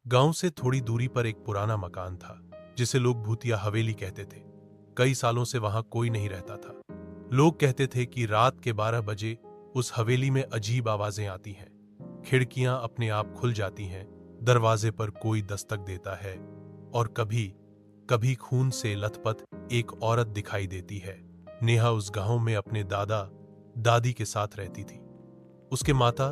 गांव से थोड़ी दूरी पर एक पुराना मकान था जिसे लोग भूतिया हवेली कहते थे। कई सालों से वहां कोई नहीं रहता था। लोग कहते थे कि रात के 12 बजे उस हवेली में अजीब आवाजें आती हैं, खिड़कियां अपने आप खुल जाती हैं, दरवाजे पर कोई दस्तक देता है और कभी कभी खून से लथपथ एक औरत दिखाई देती है। नेहा उस गांव में अपने दादा दादी के साथ रहती थी। उसके माता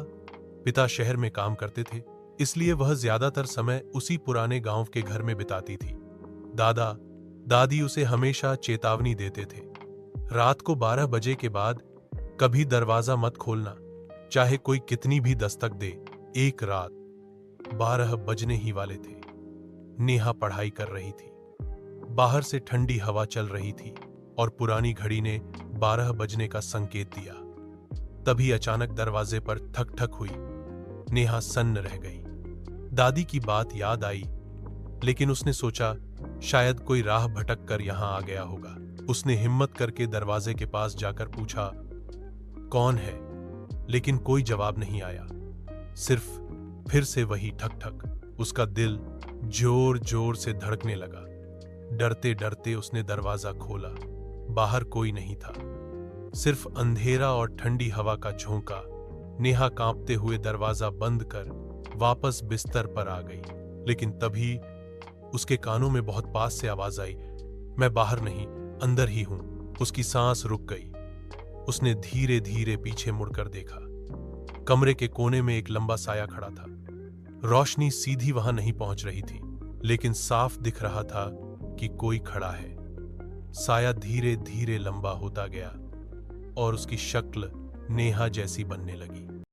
पिता शहर में काम करते थे, इसलिए वह ज्यादातर समय उसी पुराने गांव के घर में बिताती थी। दादा दादी उसे हमेशा चेतावनी देते थे, रात को 12 बजे के बाद कभी दरवाजा मत खोलना, चाहे कोई कितनी भी दस्तक दे। एक रात 12 बजने ही वाले थे। नेहा पढ़ाई कर रही थी। बाहर से ठंडी हवा चल रही थी और पुरानी घड़ी ने 12 बजने का संकेत दिया। तभी अचानक दरवाजे पर ठक ठक हुई। नेहा सन्न रह गई। दादी की बात याद आई, लेकिन उसने सोचा शायद कोई राह भटक कर यहां आ गया होगा। उसने हिम्मत करके दरवाजे के पास जाकर पूछा, कौन है? लेकिन कोई जवाब नहीं आया, सिर्फ फिर से वही ठक ठक। उसका दिल जोर जोर से धड़कने लगा। डरते डरते उसने दरवाजा खोला। बाहर कोई नहीं था, सिर्फ अंधेरा और ठंडी हवा का झोंका। नेहा कांपते हुए दरवाजा बंद कर वापस बिस्तर पर आ गई, लेकिन तभी उसके कानों में बहुत पास से आवाज आई, मैं बाहर नहीं, अंदर ही हूं। उसकी सांस रुक गई। उसने धीरे धीरे पीछे मुड़कर देखा। कमरे के कोने में एक लंबा साया खड़ा था। रोशनी सीधी वहां नहीं पहुंच रही थी, लेकिन साफ दिख रहा था कि कोई खड़ा है। साया धीरे धीरे लंबा होता गया और उसकी शक्ल नेहा जैसी बनने लगी।